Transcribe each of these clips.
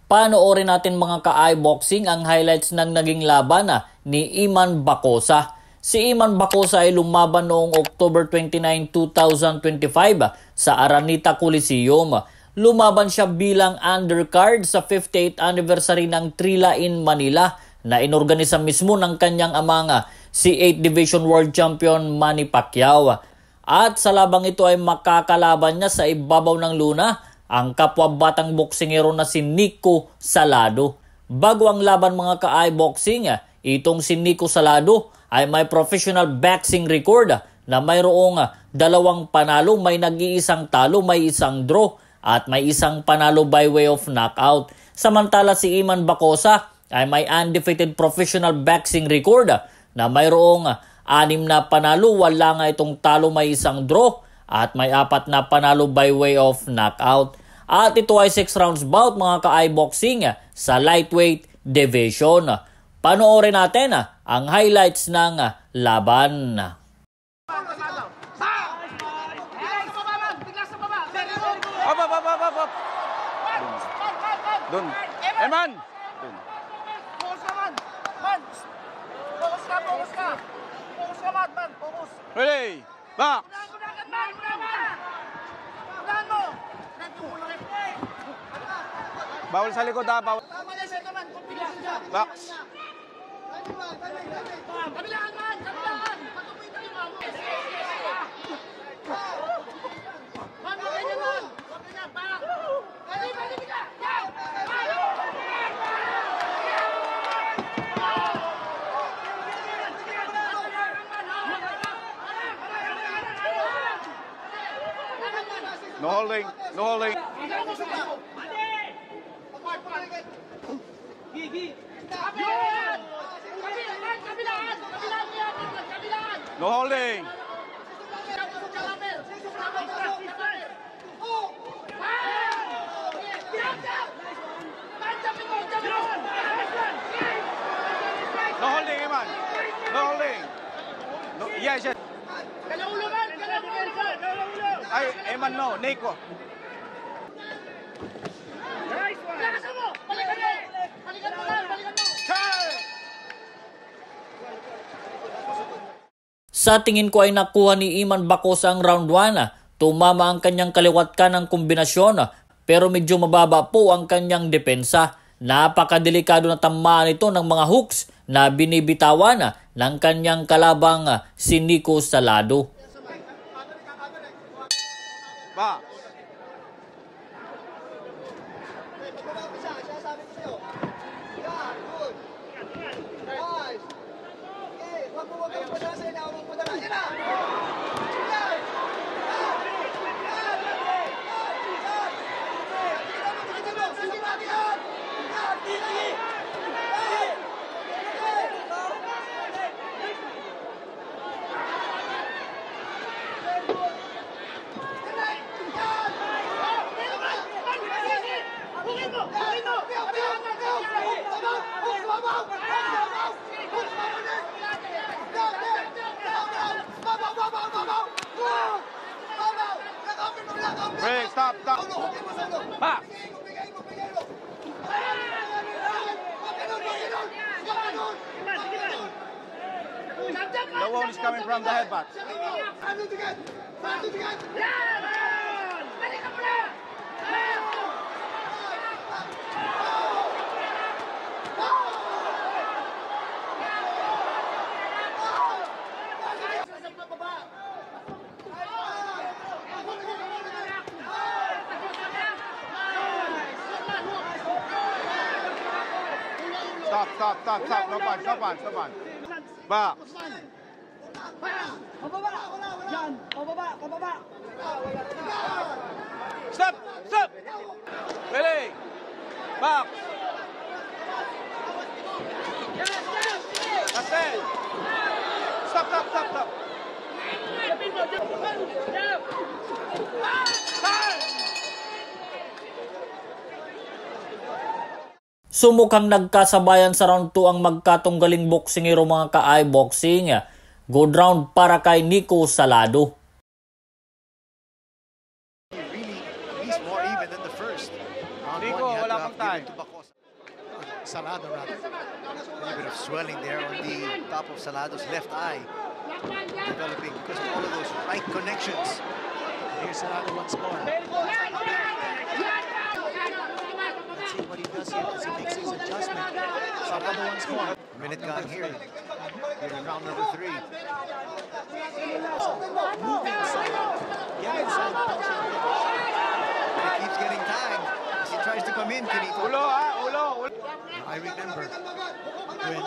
Panoorin natin mga ka-eye-boxing ang highlights ng naging laban ni Iman Bacosa. Si Iman Bacosa ay lumaban noong October 29, 2025 sa Araneta Coliseum. Lumaban siya bilang undercard sa 58th anniversary ng Trilla in Manila na inorganisa mismo ng kanyang amang si 8th Division World Champion Manny Pacquiao. At sa labang ito ay makakalaban niya sa ibabaw ng luna ang kapwa batang boksingero na si Nico Salado. Bago ang laban mga ka-eye-boxing, itong si Nico Salado ay may professional boxing record na mayroong 2 panalo, may nag-iisang talo, may isang draw at may isang panalo by way of knockout. Samantala si Iman Bacosa ay may undefeated professional boxing record na mayroong 6 na panalo, wala nga itong talo, may isang draw at may 4 na panalo by way of knockout. At ito ay 6 rounds bout mga ka-eye-boxing sa lightweight division. Panoorin natin ang highlights ng laban. Dun. Eman! Focus ka, man! Man! Focus ka, focus ka! Focus ka, man! Man! Focus! Ready! Back! Bawal sa likod ha, bawal. Tama na siya naman, kumpilahan siya. Box. Kabilaan man, kabilaan. Patuloy tayo mo. Man, okay na man. Okay na, back. Bali, bigla. No holding, no holding. No holding. No holding, Eman. No holding. No, yes, yes. Ay, Eman, no. Nico. Sa tingin ko ay nakuha ni Iman Bacosa ang round 1. Tumama ang kanyang kaliwat kanang kombinasyon pero medyo mababa po ang kanyang depensa. Napakadelikado na tamaan ito ng mga hooks na binibitawan ng kanyang kalabang si Nico Salado. Ba. Break, stop. Back. The wound is coming from the headbutt. Stop. No punch. Back. Stop. Ready. Back. That's it. Stop. Sumukhang nagkasabayan sa round 2 ang magkatunggaling boksingero mga ka-eye-boxing. Good round para kay Nico Salado. Nico, wala Stop given time. to Bacosa. Salado, rather. A little bit of swelling there on the top of Salado's left eye, developing because of all of those right connections. Here's Salado once more. Let's see what he does here as he makes his adjustment. Salado once more. A minute gone here. Here in round number 3. Moving Salado. Get inside, punching him. He keeps getting time as he tries to come in, Quinito. Ulo, ulo. I remember when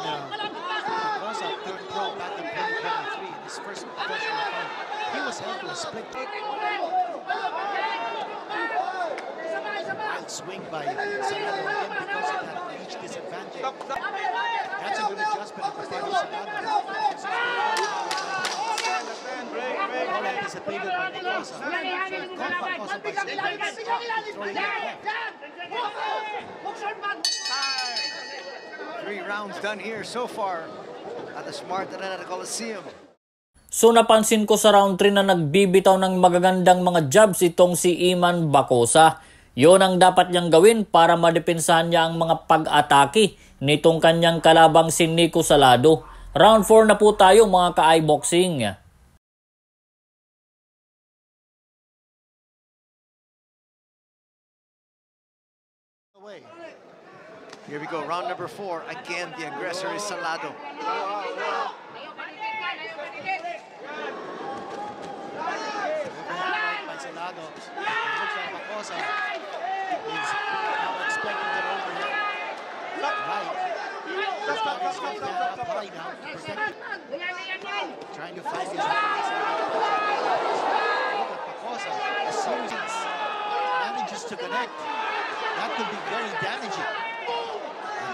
Bacosa turned pro back in 2023 in his first professional fight. He was held to a split. Wild swing by Salado again because of that reach disadvantage. That's a good adjustment on the part of Salado. All anticipated by Bacosa. So it caught Bacosa by surprise, throwing it left. 3 rounds done here so far at the Smart Arena Coliseum. So napansin ko sa round 3 na nagbibitaw ng magagandang mga jabs itong si Iman Bacosa. Yon ang dapat niyang gawin para madepensahan niya ang mga pag-atake nitong kanyang kalabang si Nico Salado. Round 4 na po tayo mga ka-iBoxing. Here we go, round number 4. Again, the aggressor is Salado. By Salado. It looks like Bacosa is now expecting it over here. Right. He's got his left hand up high now to protect it. Trying to find his hands. Look at Bacosa. A series manages to connect. That could be very damaging.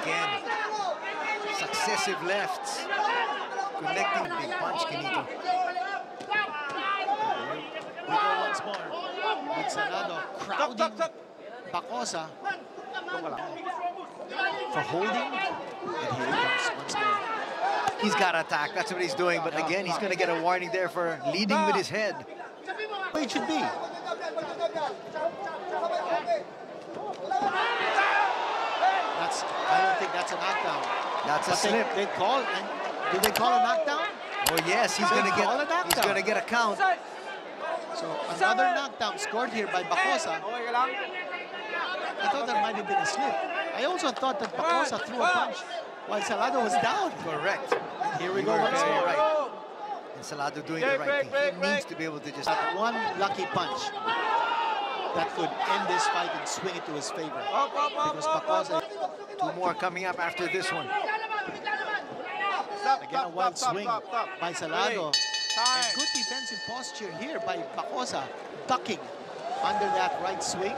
Again, successive lefts. Connecting big punch, Quinito. We go once more with Salado crowding Bacosa for holding, and here he comes once more. He's got to attack, that's what he's doing, but again, he's going to get a warning there for leading with his head. Where it should be. I don't think that's a knockdown. That's a slip. They call, and did they call a knockdown? Oh yes, he's going to get a count. So another knockdown scored here by Bacosa. I thought that might have been a slip. I also thought that Bacosa threw a punch while Salado was down. Correct. And here we go once more. Right. And Salado doing the right thing. He needs to be able to just have one lucky punch that could end this fight and swing it to his favor. Because Bacosa, 2 more coming up after this one. Again, a wild swing by Salado. And good defensive posture here by Bacosa, ducking under that right swing.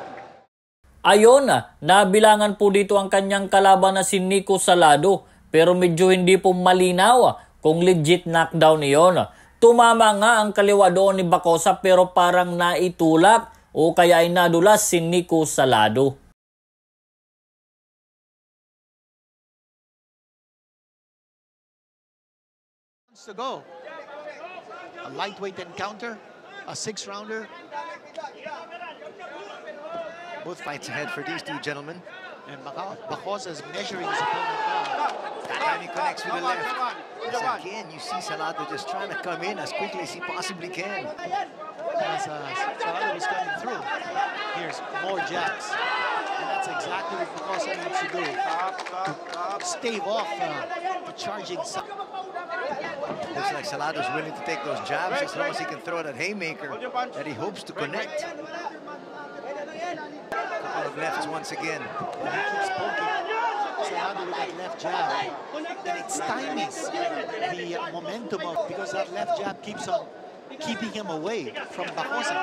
Ayon, nabilangan po dito ang kanyang kalaban na si Nico Salado pero medyo hindi po malinaw kung legit knockdown iyon. Tumama nga ang kaliwa doon ni Bacosa pero parang naitulak o kaya ay nadulas si Nico Salado. To go. A lightweight encounter, a 6-rounder. Both fights ahead for these 2 gentlemen. And Bacosa is measuring his opponent now. That time he connects with the left. So again, you see Salado just trying to come in as quickly as he possibly can. As Salado was coming through, here's more jabs. And that's exactly what Bacosa needs to do. To stave off the charging side. Looks like Salado's willing to take those jabs as long as he can throw that haymaker that he hopes to connect. Couple of lefts once again. And he keeps poking Salado with that left jab. And it stymies the momentum of, because that left jab keeps on keeping him away from Bacosa.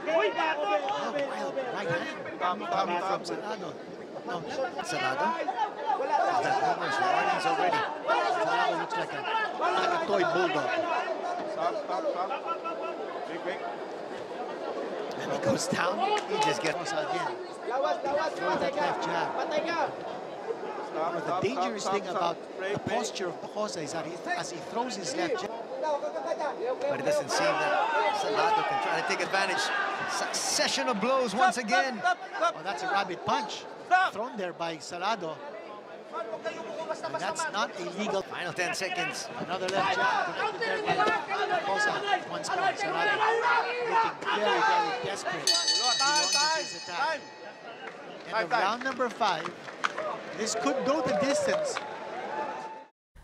Wild right hand coming from Salado. No, Salado. That numerous warnings already. Salado looks like a toy bulldog. Big. And he goes down, he just gets again. Throw that left jab. The dangerous thing about the posture of Bacosa is that as he throws his left jab, but it doesn't seem that Salado can try to take advantage. Succession of blows once again. Oh, that's a rabbit punch. thrown there by Salado. And that's not illegal. Final 10 seconds. Another left jab connected there by Bacosa. Once more, Salado looking very, very desperate. He launches his attack. And of round number 5, this could go the distance.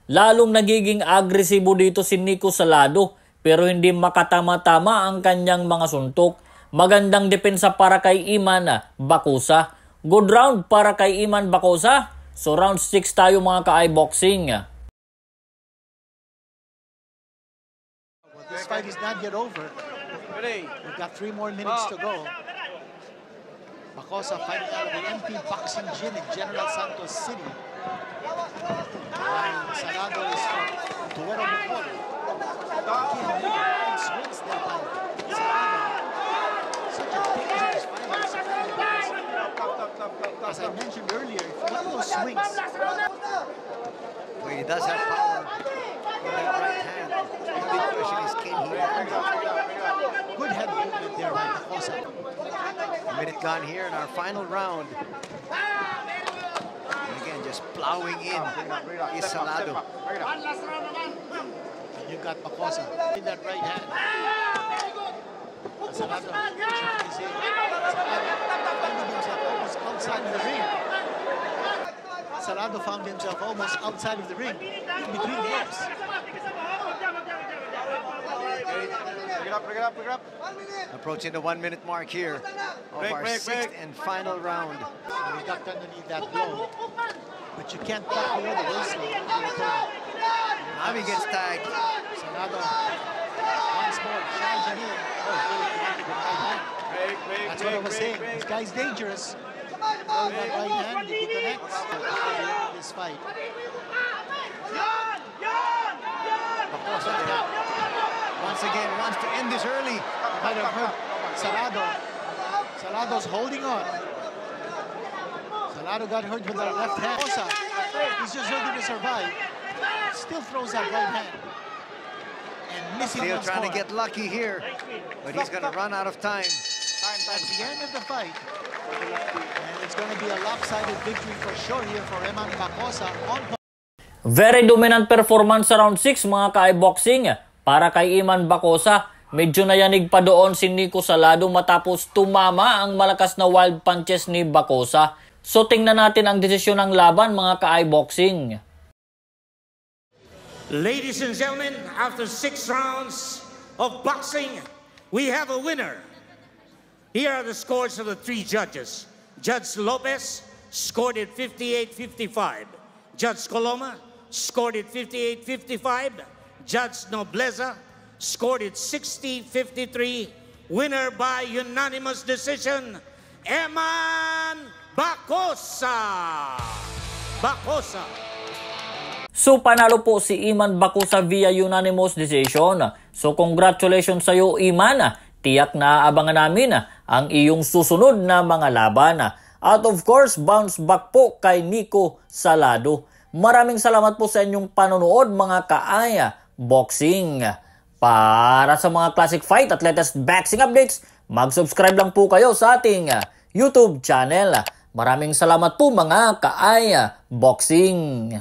Lalong nagiging agresibo dito si Nico Salado pero hindi makatama-tama ang kanyang mga suntok. Magandang depensa para kay Iman Bacosa. Good round para kay Iman Bacosa. So round 6 tayo mga ka-iBoxing. Well, this fight is not yet over. We've got 3 more minutes to go. Bacosa fighting out of the MP Boxing Gym in General Santos City. While Salado is from Tuero Bacoor. Swings there by Salado. Such a dangerous fighter. As I mentioned earlier, if you look at those swings, Well, he does have power in that right hand. The big question is, can he handle it? good head movement there by Bacosa. A minute gone here in our final round. And again, just plowing in is Salado. And you've got Bacosa in that right hand. Salado pushing his in. Salado found himself almost outside of the ring. Salado found himself almost outside of the ring, in between the hips. Pick it up. Approaching the 1 minute mark here of our sixth and final round. He ducked underneath that blow, but you can't duck below the waistline. Now he gets tagged. Salado once more charging in. Oh, really connected with right hand. That's what I was saying. This guy's dangerous. Throwing that right hand, if he connects, at the end of this fight. Bacosa once again wants to end this early. You might have heard Salado. Salado's holding on. Salado got hurt with the left hand. Bacosa, he's just looking to survive. Still throws that right hand. And missing Still once trying more. to get lucky here, but he's going to run out of time. That's the end of the fight. And it's going to be a lopsided victory for sure here for Eman Bacosa. Very dominant performance sa round 6 mga ka-iBoxing. Para kay Iman Bacosa, medyo nayanig pa doon si Nico Salado matapos tumama ang malakas na wild punches ni Bacosa. So tingnan natin ang desisyon ng laban mga ka-iBoxing. Ladies and gentlemen, after 6 rounds of boxing, we have a winner. Here are the scores of the 3 judges. Judge Lopez scored it 58-55. Judge Coloma scored it 58-55. Judge Nobleza scored it 60-53. Winner by unanimous decision, Eman Bacosa. So panalo po si Iman Bacosa via unanimous decision. So congratulations sa iyo Iman. Tiyak na abangan namin ang iyong susunod na mga laban. At of course, bounce back po kay Nico Salado. Maraming salamat po sa inyong panonood mga ka-iBoxing. Para sa mga classic fight at latest boxing updates, mag-subscribe lang po kayo sa ating YouTube channel. Maraming salamat po mga ka-iBoxing.